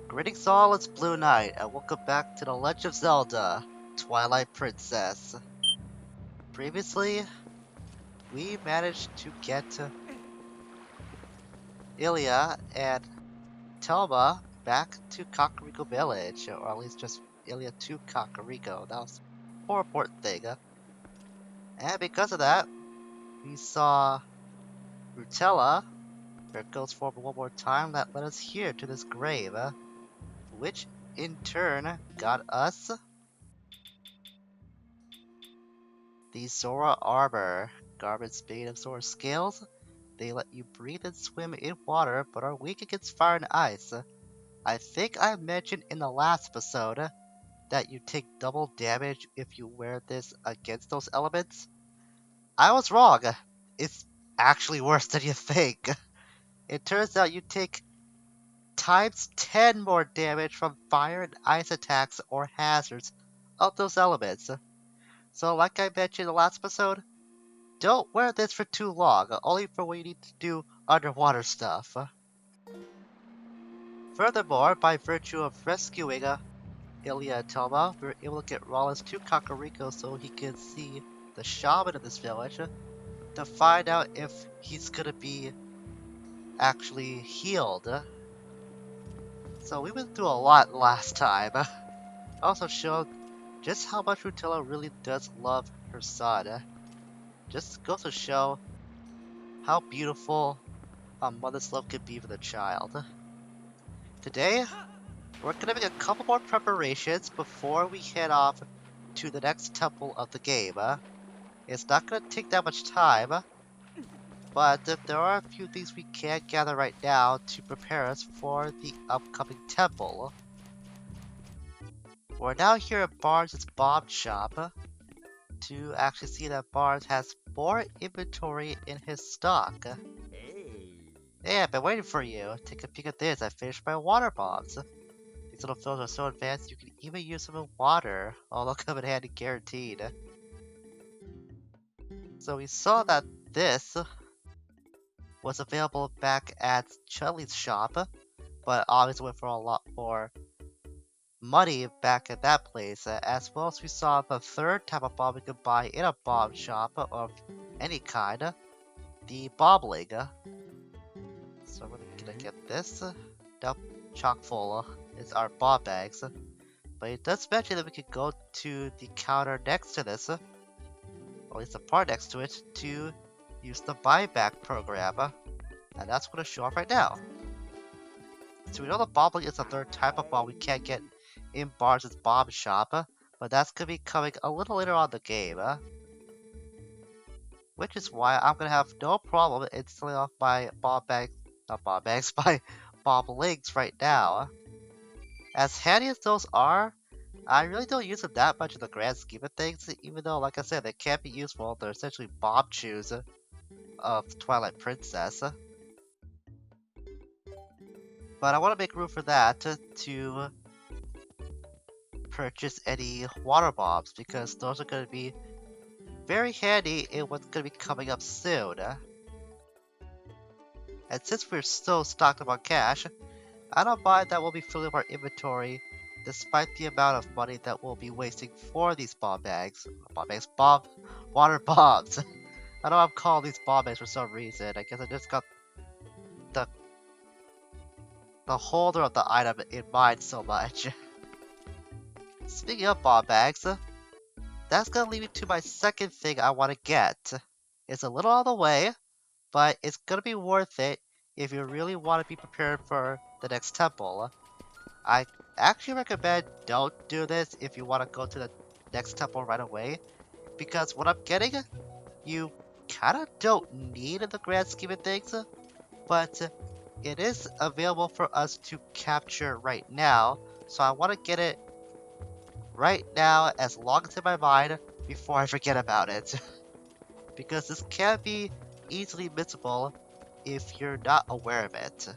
Greetings all, it's Blue Knight, and welcome back to the Legend of Zelda, Twilight Princess. Previously, we managed to get Ilia and Telma back to Kakariko Village, or at least just Ilia to Kakariko. That was a more important thing. And because of that, we saw Rutella, where it goes forward one more time, that led us here to this grave, which in turn got us the Zora Armor. Garments made of Zora scales. They let you breathe and swim in water, but are weak against fire and ice. I think I mentioned in the last episode that you take double damage if you wear this against those elements. I was wrong. It's actually worse than you think. It turns out you take times 10 more damage from fire and ice attacks or hazards of those elements. So like I mentioned in the last episode, don't wear this for too long, only for when you need to do underwater stuff. Furthermore, by virtue of rescuing Ilia and Telma, we were able to get Rollins to Kakariko so he could see the shaman of this village to find out if he's gonna be actually healed. So we went through a lot last time. Also showed just how much Rutella really does love her son. Just goes to show how beautiful a mother's love could be for the child. Today, we're gonna make a couple more preparations before we head off to the next temple of the game. It's not gonna take that much time, but there are a few things we can gather right now to prepare us for the upcoming temple. We're now here at Barnes' Bomb Shop to actually see that Barnes has more inventory in his stock. Hey, I've been waiting for you. Take a peek at this. I finished my water bombs. These little films are so advanced you can even use them in water. Oh, they'll come in handy guaranteed. So we saw that this was available back at Chudley's shop, but obviously went for a lot more money back at that place, as well as we saw the third type of bomb we could buy in a bomb shop of any kind, the bobbling. So we're gonna get this. Nope, chock full is our bomb bags. But it does mention that we could go to the counter next to this, or at least the part next to it, to use the buyback program. And that's going to show off right now. So we know the bobbling is the third type of bomb we can't get in Barnes' bomb shop, but that's going to be coming a little later on in the game. Which is why I'm going to have no problem installing off my bomb bags, not bomb bags, my bomb links right now. As handy as those are, I really don't use them that much in the grand scheme of things, even though, like I said, they can be useful. They're essentially bomb chews of Twilight Princess. But I want to make room for that to purchase any water bombs, because those are going to be very handy in what's going to be coming up soon. And since we're still stocked up on cash, I don't mind that we'll be filling up our inventory despite the amount of money that we'll be wasting for these bomb bags. Water bombs. I know I'm calling these bomb bags for some reason. I guess I just got the holder of the item in mind so much. Speaking of bomb bags, that's gonna lead me to my second thing I want to get. It's a little on the way, but it's gonna be worth it if you really want to be prepared for the next temple. I actually recommend don't do this if you want to go to the next temple right away, because what I'm getting, you kinda don't need in the grand scheme of things, but it is available for us to capture right now, so I want to get it right now as long as it's in my mind before I forget about it. Because this can be easily missable if you're not aware of it.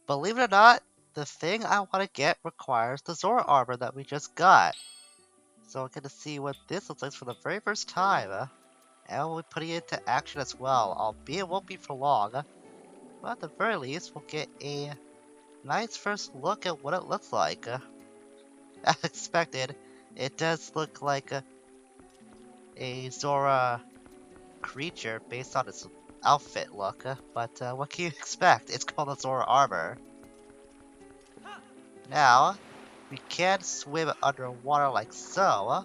Believe it or not, the thing I want to get requires the Zora Armor that we just got. So we're going to see what this looks like for the very first time. And we'll be putting it into action as well, albeit it won't be for long. But at the very least, we'll get a nice first look at what it looks like. As expected, it does look like a Zora creature based on its outfit look, but what can you expect? It's called the Zora Armor. Now, we can swim underwater like so,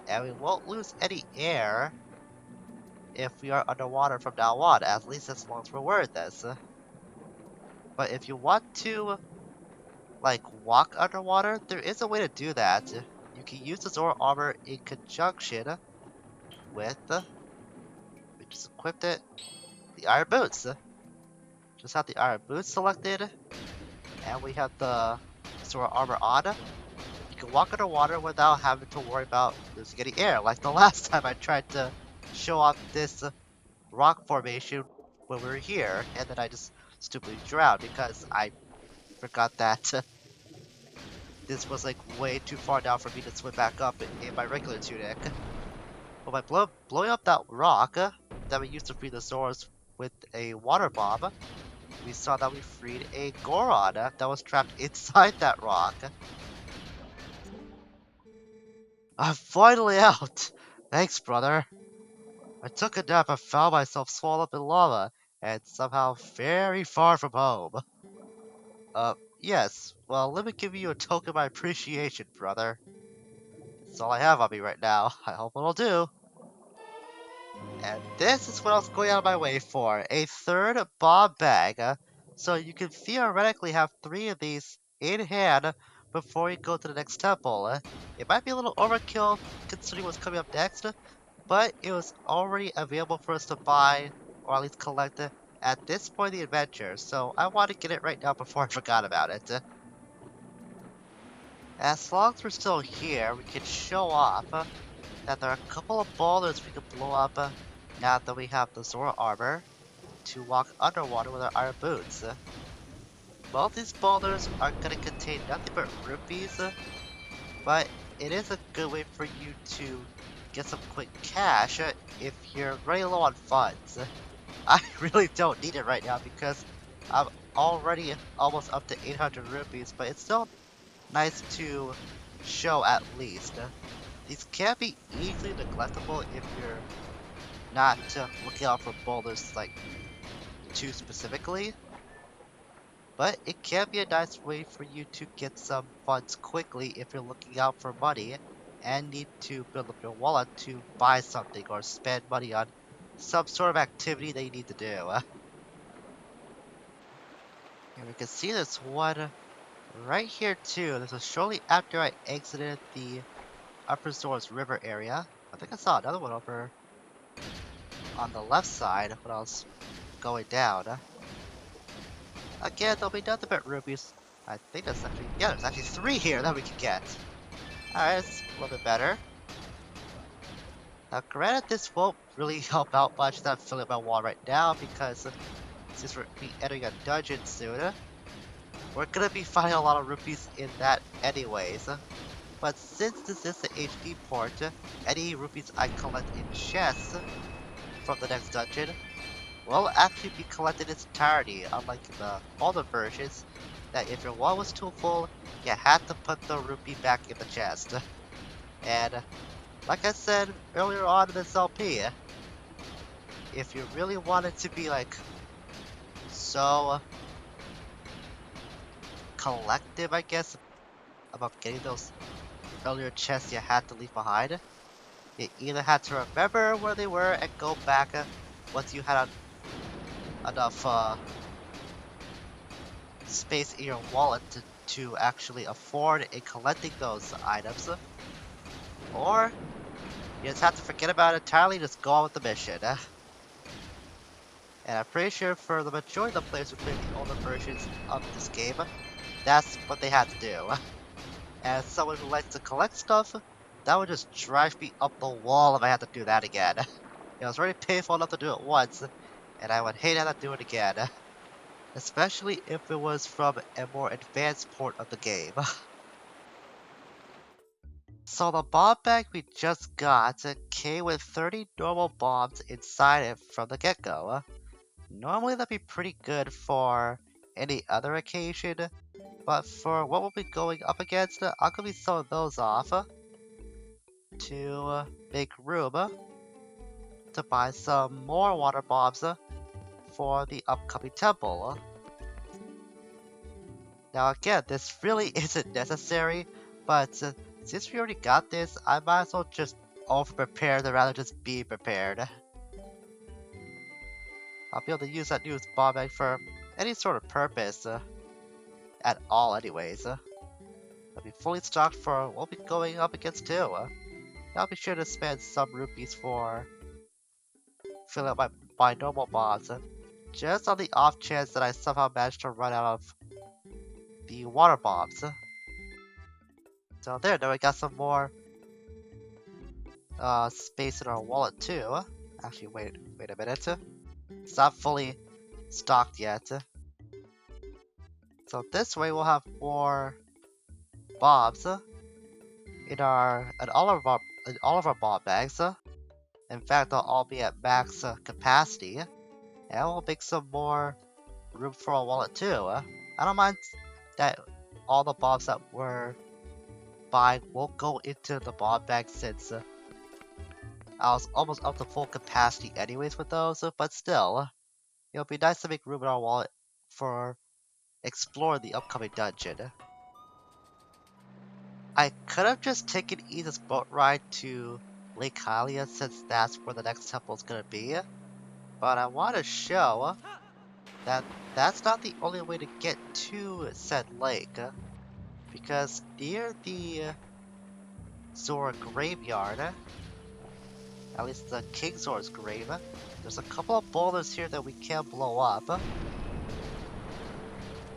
and we won't lose any air if we are underwater from now on, at least as long as we're wearing this. But if you want to, like, walk underwater, there is a way to do that. You can use the Zora Armor in conjunction with, we just equipped it, the Iron Boots. Just have the Iron Boots selected, and we have the Zora Armor on. You can walk underwater without having to worry about losing any air, like the last time I tried to show off this rock formation when we were here, and then I just stupidly drowned because I forgot that this was like way too far down for me to swim back up in my regular tunic. But by blowing up that rock that we used to free the Zoras with a water bomb, we saw that we freed a Goron that was trapped inside that rock. I'm finally out! Thanks, brother. I took a nap and found myself swallowed up in lava, and somehow very far from home. Yes. Well, let me give you a token of my appreciation, brother. That's all I have on me right now. I hope it'll do. And this is what I was going out of my way for. A third bomb bag. So you can theoretically have 3 of these in hand before you go to the next temple. It might be a little overkill considering what's coming up next, but it was already available for us to buy, or at least collect at this point in the adventure, so I want to get it right now before I forgot about it. As long as we're still here, we can show off that there are a couple of boulders we can blow up now that we have the Zora Armor to walk underwater with our iron boots. Both these boulders are going to contain nothing but rupees, but it is a good way for you to get some quick cash if you're running low on funds. I really don't need it right now because I'm already almost up to 800 rupees, but it's still nice to show at least. These can be easily neglectable if you're not looking out for boulders like too specifically, but it can be a nice way for you to get some funds quickly if you're looking out for money and need to build up your wallet to buy something or spend money on some sort of activity that you need to do. And we can see this one right here too. This was shortly after I exited the Upper Zora's River area. I think I saw another one over on the left side when I was going down. Again, there'll be nothing but rupees. I think that's actually, yeah, there's actually 3 here that we can get. Alright, it's a little bit better. Now, granted, this won't really help out much that I'm filling up my wall right now because since we're entering a dungeon soon, we're gonna be finding a lot of rupees in that anyways. But since this is the HD port, any rupees I collect in chests from the next dungeon will actually be collected in its entirety, unlike the older versions that if your wall was too full, you had to put the rupee back in the chest. And like I said earlier on in this LP, if you really wanted to be like so collective, I guess, about getting those earlier chests you had to leave behind, you either had to remember where they were and go back once you had enough space in your wallet to actually afford in collecting those items, or you just have to forget about it entirely and just go on with the mission. And I'm pretty sure for the majority of the players who played the older versions of this game, that's what they had to do. As someone who likes to collect stuff, that would just drive me up the wall if I had to do that again. It was already painful enough to do it once, and I would hate to have to do it again. Especially if it was from a more advanced port of the game. So the bomb bag we just got came with 30 normal bombs inside it from the get-go. Normally that'd be pretty good for any other occasion, but for what we'll be going up against, I'm gonna be throwing those off to make room to buy some more water bombs for the upcoming temple. Now again, this really isn't necessary, but since we already got this, I might as well just over-prepare rather just be prepared. I'll be able to use that new bomb egg for any sort of purpose at all anyways. I'll be fully stocked for what we'll be going up against too. I'll be sure to spend some rupees for filling up my normal bombs, just on the off chance that I somehow manage to run out of the water bombs. So there, now we got some more space in our wallet too. Actually, wait a minute. It's not fully stocked yet. So this way we'll have more bombs in all of our bomb bags. In fact, they'll all be at max capacity, and we'll make some more room for our wallet too. I don't mind that all the bombs that we're buying won't go into the bomb bag since I was almost up to full capacity anyways with those, but still, it'll be nice to make room in our wallet for exploring the upcoming dungeon. I could have just taken Ethan's boat ride to Lake Hylia since that's where the next temple is gonna be, but I want to show that that's not the only way to get to said lake, because near the Zora graveyard, at least the King Zora's grave, there's a couple of boulders here that we can blow up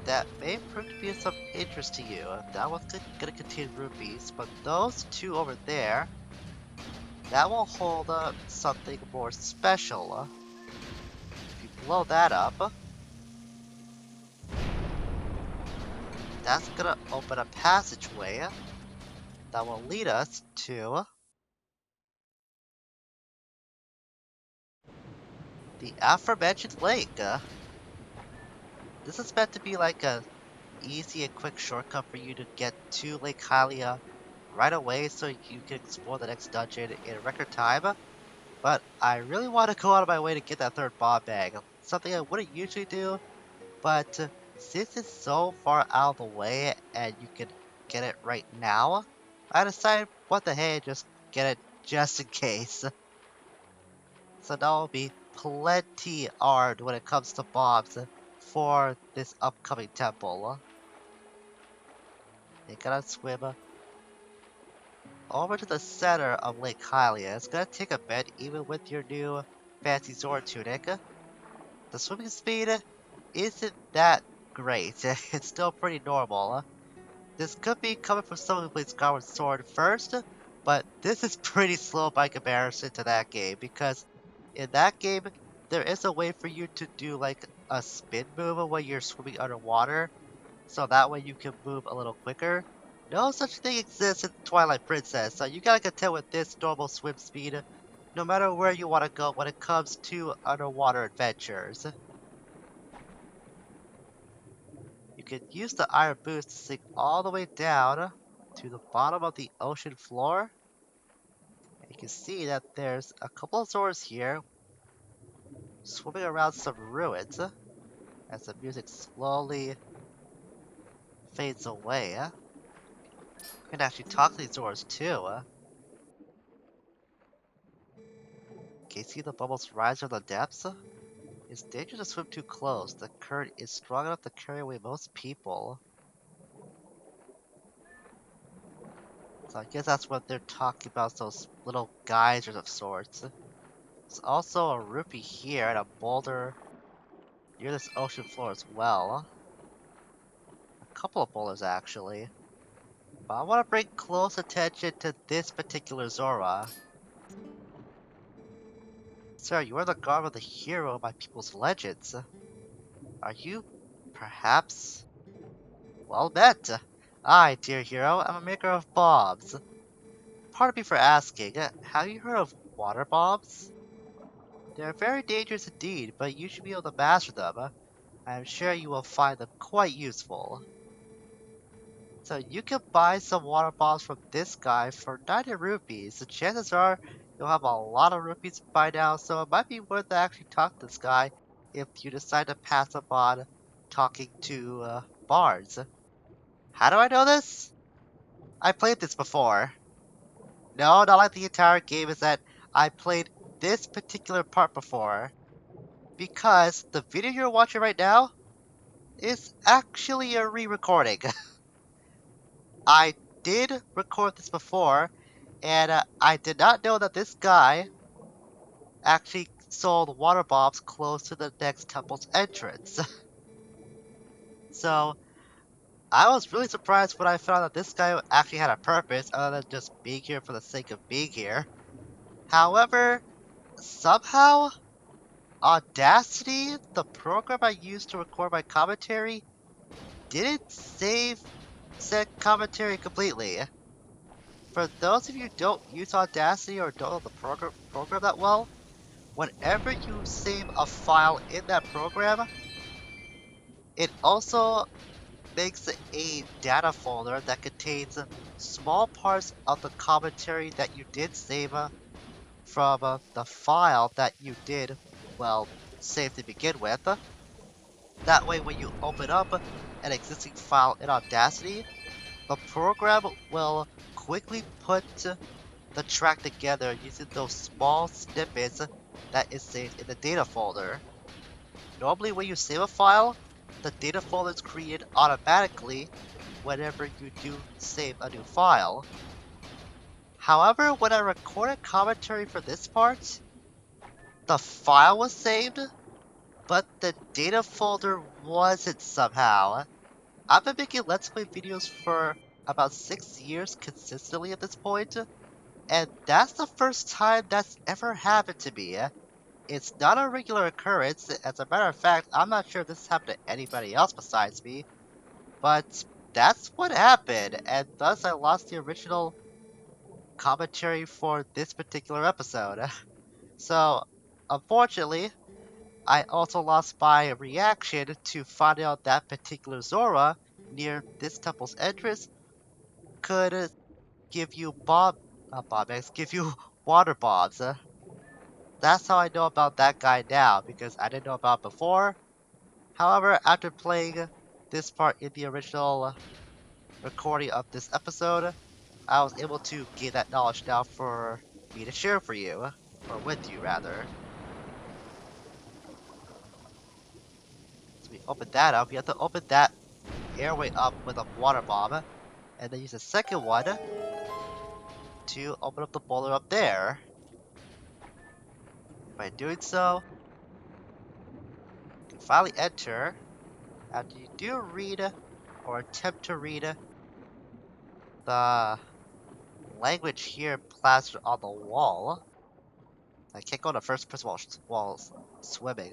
that may prove to be of some interest to you. That one's gonna contain rupees, but those two over there, that will hold something more special. If you blow that up, that's gonna open a passageway that will lead us to the aforementioned lake. This is meant to be like a easy and quick shortcut for you to get to Lake Hylia right away so you can explore the next dungeon in record time. But I really want to go out of my way to get that third bomb bag. Something I wouldn't usually do, but since it's so far out of the way and you can get it right now, I decided, what the hey, just get it just in case. So now I'll be plenty armed when it comes to bombs for this upcoming temple. You gotta swim over to the center of Lake Hylia. It's gonna take a bit even with your new fancy Zora tunic. The swimming speed isn't that great. It's still pretty normal. This could be coming from someone who played Skyward Sword first, but this is pretty slow by comparison to that game, because in that game, there is a way for you to do like a spin move when you're swimming underwater, so that way you can move a little quicker. No such thing exists in Twilight Princess, so you gotta content with this normal swim speed, no matter where you want to go when it comes to underwater adventures. You can use the iron boost to sink all the way down to the bottom of the ocean floor. And you can see that there's a couple of Zoras here swimming around some ruins as the music slowly fades away. You can actually talk to these Zoras too. Can you see the bubbles rise from the depths? It's dangerous to swim too close. The current is strong enough to carry away most people. So I guess that's what they're talking about, those little geysers of sorts. There's also a rupee here and a boulder near this ocean floor as well. A couple of boulders actually. But I want to bring close attention to this particular Zora. Sir, you are the garb of the hero of my people's legends. Are you, perhaps? Well met! I, dear hero, am a maker of bombs. Pardon me for asking, have you heard of water bombs? They are very dangerous indeed, but you should be able to master them. I'm sure you will find them quite useful. So you can buy some water bottles from this guy for 90 rupees. The chances are you'll have a lot of rupees by now, so it might be worth to actually talk to this guy if you decide to pass up on talking to bards. How do I know this? I played this before. No, not like the entire game, is that I played this particular part before. Because the video you're watching right now is actually a re-recording. I did record this before, and I did not know that this guy actually sold water bombs close to the next temple's entrance. So I was really surprised when I found that this guy actually had a purpose other than just being here for the sake of being here. However, somehow, Audacity, the program I used to record my commentary, didn't save said commentary completely. For those of you who don't use Audacity or don't know the program that well, whenever you save a file in that program, it also makes a data folder that contains small parts of the commentary that you did save from the file that you did, well, save to begin with. That way, when you open up an existing file in Audacity, the program will quickly put the track together using those small snippets that is saved in the data folder. Normally when you save a file, the data folder is created automatically whenever you do save a new file. However, when I recorded commentary for this part, the file was saved, but the data folder wasn't somehow. I've been making Let's Play videos for about 6 years consistently at this point, and that's the first time that's ever happened to me. It's not a regular occurrence. As a matter of fact, I'm not sure if this happened to anybody else besides me, but that's what happened, and thus I lost the original commentary for this particular episode. So, unfortunately, I also lost my reaction to finding out that particular Zora near this temple's entrance could give you give you water bombs. That's how I know about that guy now, because I didn't know about it before. However, after playing this part in the original recording of this episode, I was able to gain that knowledge now for me to share for you, or with you rather. So we open that up, you have to open that airway up with a water bomb, and then use the second one to open up the boulder up there. By doing so, you can finally enter. After you do read, or attempt to read, the language here plastered on the wall. I can't go to first person while swimming.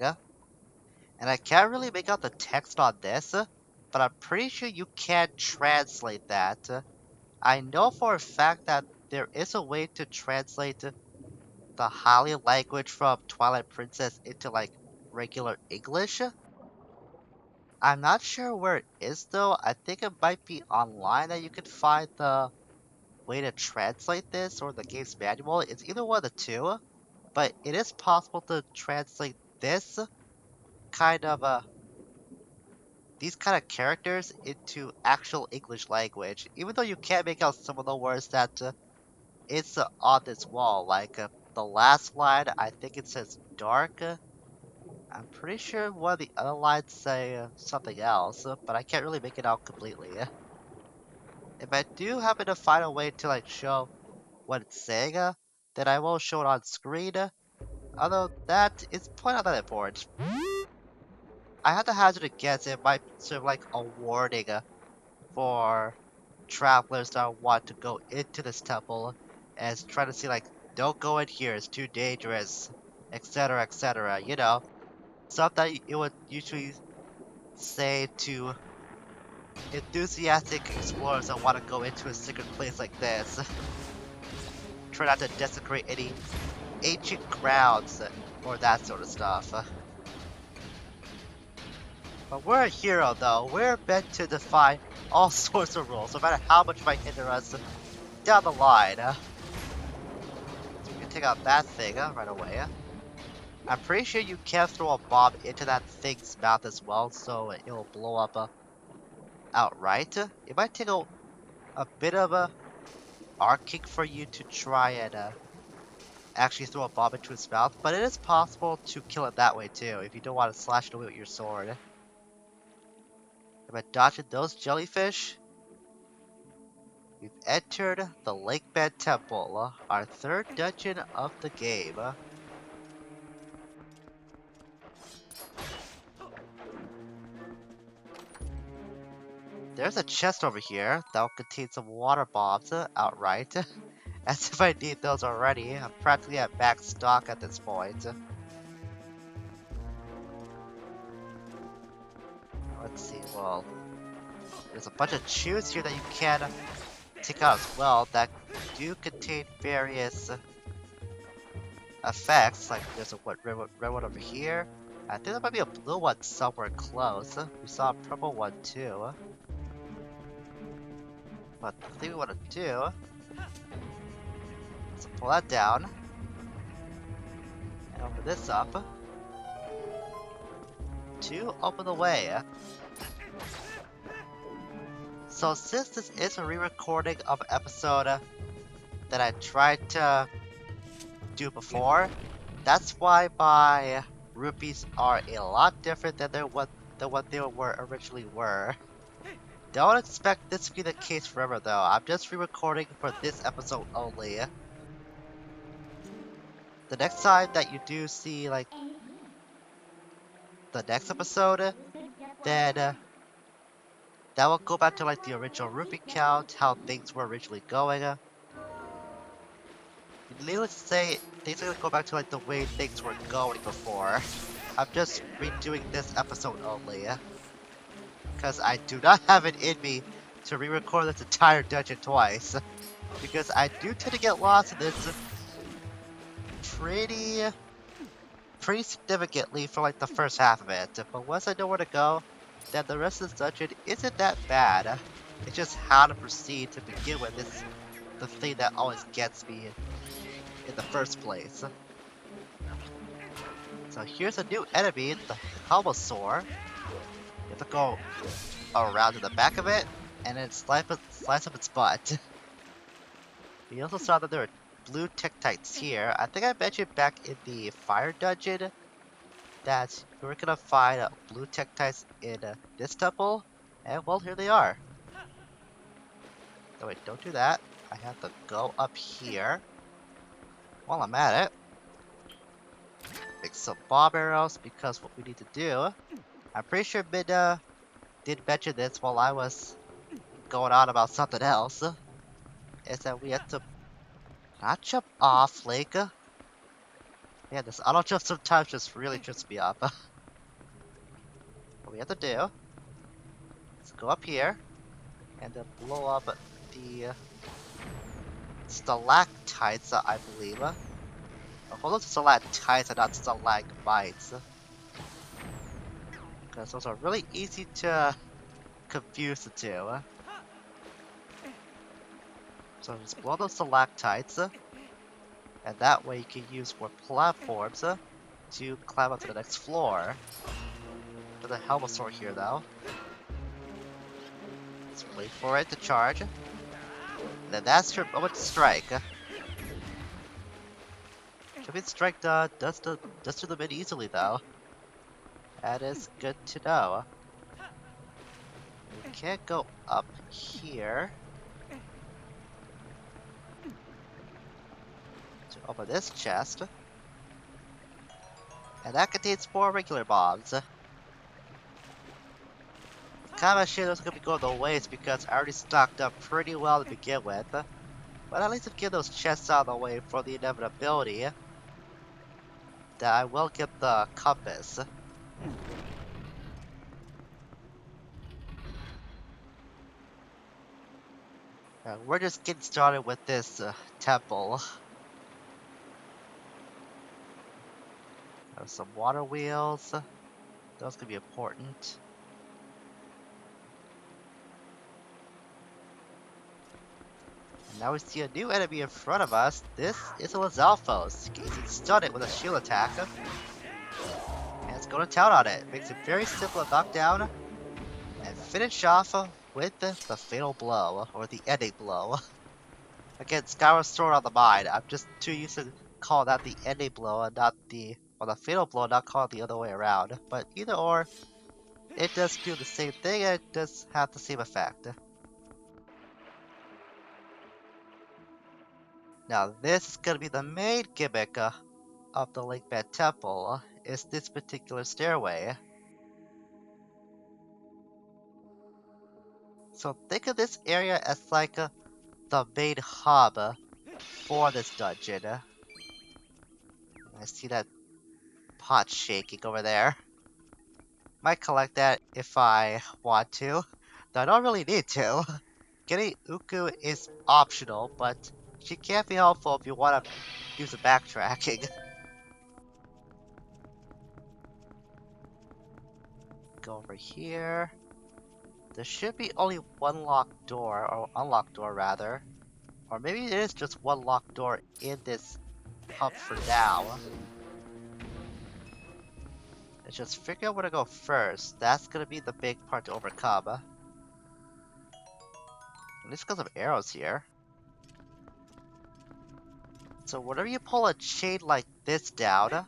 And I can't really make out the text on this, but I'm pretty sure you can translate that. I know for a fact that there is a way to translate the Hylian language from Twilight Princess into like regular English. I'm not sure where it is though. I think it might be online that you can find the way to translate this or the game's manual. It's either one of the two, but it is possible to translate this kind of these kind of characters into actual English language, even though you can't make out some of the words that it's on this wall. Like the last line, I think it says dark. I'm pretty sure one of the other lines say something else, but I can't really make it out completely. If I do happen to find a way to like show what it's saying, then I will show it on screen. Although that is probably not that important. I had to hazard a guess it might serve like a warning for travelers that want to go into this temple as trying to see like, don't go in here, it's too dangerous, etc, etc, you know. Stuff that it would usually say to enthusiastic explorers that want to go into a secret place like this. Try not to desecrate any ancient grounds or that sort of stuff. But we're a hero, though. We're meant to defy all sorts of rules, no matter how much might hinder us down the line. So we can take out that thing right away. I'm pretty sure you can throw a bomb into that thing's mouth as well, so it'll blow up outright. It might take a bit of a arcing for you to try and actually throw a bomb into its mouth, but it is possible to kill it that way too, if you don't want to slash it away with your sword. Am I dodging those jellyfish? We've entered the Lakebed Temple, our third dungeon of the game. There's a chest over here that will contain some water bombs outright. As if I need those already. I'm practically at max stock at this point. Let's see, well, there's a bunch of chews here that you can take out as well that do contain various effects. Like there's a red one over here. I think there might be a blue one somewhere close. We saw a purple one too. But the thing we want to do is pull that down and open this up to open the way. So since this is a re-recording of an episode that I tried to do before, that's why my rupees are a lot different than what they originally were. Don't expect this to be the case forever though. I'm just re-recording for this episode only. The next time that you do see like the next episode, then that will go back to like the original rupee count, how things were originally going. Needless to say, things are gonna go back to like the way things were going before. I'm just redoing this episode only. Because I do not have it in me to re-record this entire dungeon twice. Because I do tend to get lost in this pretty significantly for like the first half of it. But once I know where to go, then the rest of this dungeon isn't that bad. It's just how to proceed to begin with. It's the thing that always gets me in the first place. So here's a new enemy, the Helmosaur. You have to go around to the back of it, and then slice up its butt. We also saw that there were blue Tektites here. I think I mentioned back in the fire dungeon that we were gonna find blue Tektites in this temple, and well, here they are. Oh wait, don't do that. I have to go up here. While I'm at it, make some bomb arrows because what we need to do. I'm pretty sure Midna did mention this while I was going on about something else. Is that we have to not jump off, like. Yeah, this auto jump sometimes just really trips me up. What we have to do is go up here and then blow up the stalactites, I believe. Hold those stalactites and not stalagmites. Because those are really easy to confuse the two. So just blow those stalactites. And that way you can use more platforms to climb up to the next floor. For the Helmosaur here though. Let's wait for it to charge. And then that's your moment to strike. Jumping strike does do the bit easily though. That is good to know. We can't go up here. To open this chest. And that contains more regular bombs. Kind of a shame those are gonna be going to waste because I already stocked up pretty well to begin with. But at least to get those chests out of the way for the inevitability that I will get the compass. We're just getting started with this temple. Some water wheels. Those could be important. Now we see a new enemy in front of us. This is a Lizalfos. You can stun it with a shield attack. And let's go to town on it. Makes it very simple to knock down and finish off with the fatal blow, or the ending blow. Again, Skyward Sword on the mind. I'm just too used to call that the ending blow and not the, or the fatal blow, not call it the other way around. But either or, it does do the same thing and it does have the same effect. Now this is going to be the main gimmick of the Lakebed Temple, is this particular stairway. So think of this area as like the main hub for this dungeon. I see that pot shaking over there. Might collect that if I want to, though I don't really need to. Getting Uku is optional, but she can be helpful if you want to do some backtracking. Go over here. There should be only one locked door, or unlocked door rather. Or maybe it is just one locked door in this hub for now. Let's just figure out where to go first. That's gonna be the big part to overcome. At least got some arrows here. So whenever you pull a chain like this down,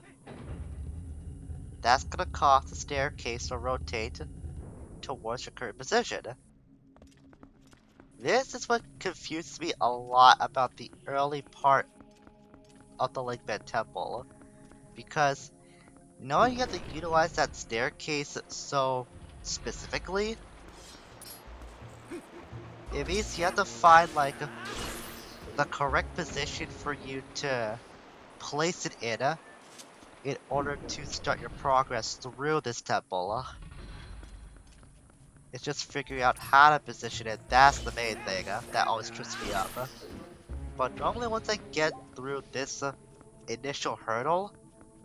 that's gonna cause the staircase to rotate towards your current position. This is what confuses me a lot about the early part of the Lakebed Temple, because knowing you have to utilize that staircase so specifically, it means you have to find like the correct position for you to place it in order to start your progress through this temple. It's just figuring out how to position it, that's the main thing, that always trips me up. But normally once I get through this initial hurdle,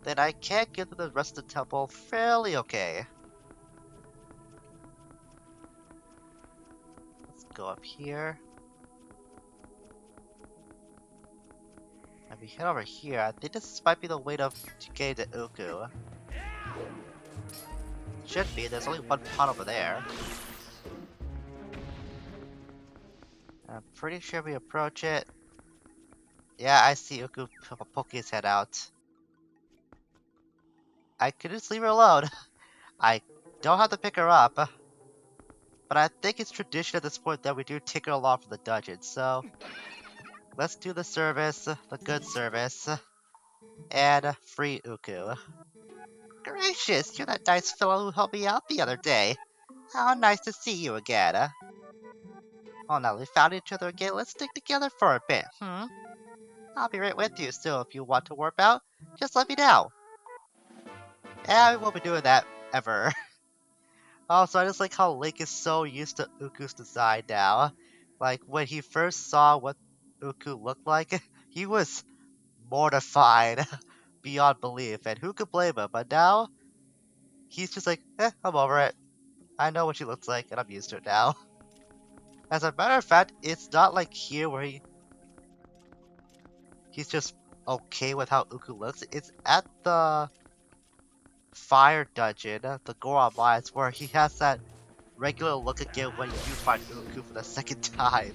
then I can get to the rest of the temple fairly okay. Let's go up here. If we head over here, I think this might be the way to get to Uku. Should be, there's only one pot over there. I'm pretty sure we approach it. Yeah, I see Uku poke his head out. I could just leave her alone. I don't have to pick her up. But I think it's tradition at this point that we do take her along for the dungeon, so let's do the service, the good service, and free Uku. Gracious, you're that nice fellow who helped me out the other day. How nice to see you again. Oh, now we found each other again, let's stick together for a bit, I'll be right with you, so if you want to warp out, just let me know. And we won't be doing that, ever. Also, I just like how Link is so used to Uku's design now. Like, when he first saw what Uku looked like, he was mortified beyond belief, and who could blame him? But now, he's just like, I'm over it. I know what she looks like, and I'm used to it now. As a matter of fact, it's not like here where he's just okay with how Uku looks. It's at the fire dungeon, the Goron Mines, where he has that regular look again when you find Uku for the second time.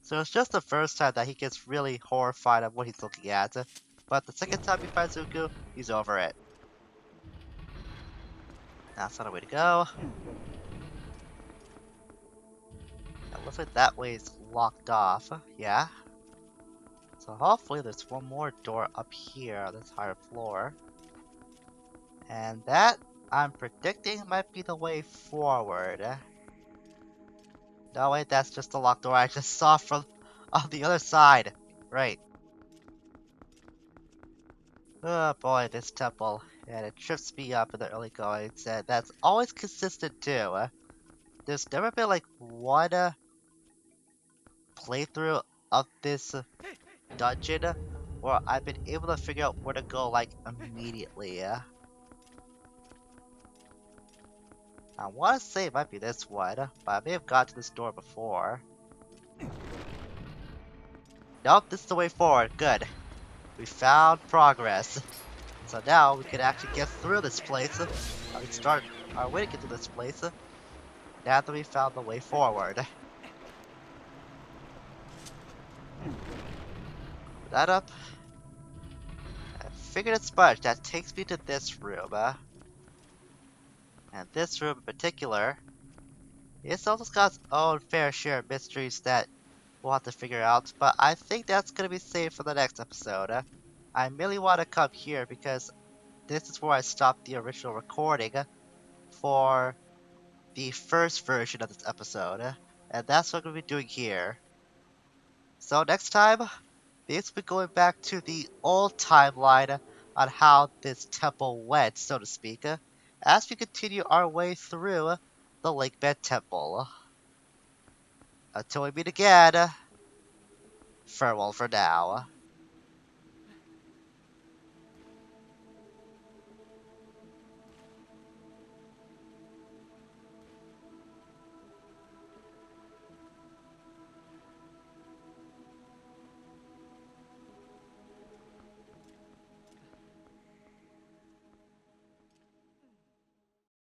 So it's just the first time that he gets really horrified at what he's looking at. But the second time he finds Uku, he's over it. That's not a way to go. It looks like that way is locked off. Yeah. So hopefully there's one more door up here on this higher floor. And that, I'm predicting, might be the way forward. No, wait, that's just the locked door I just saw from on the other side. Right. Oh boy, this temple. And it trips me up in the early goings, and that's always consistent too. There's never been like one playthrough of this dungeon where I've been able to figure out where to go like immediately. I want to say it might be this one, but I may have got to this door before. Nope, this is the way forward. Good. We found progress. So now we can actually get through this place. We start our way to get through this place. Now that we found the way forward. Put that up. I figured it's sponge. That takes me to this room. And this room in particular, it's also got its own fair share of mysteries that we'll have to figure out. But I think that's going to be saved for the next episode. I merely want to come here because this is where I stopped the original recording for the first version of this episode. And that's what I'm going to be doing here. So next time, this will be going back to the old timeline on how this temple went, so to speak, as we continue our way through the Lakebed Temple. Until we meet again, farewell for now.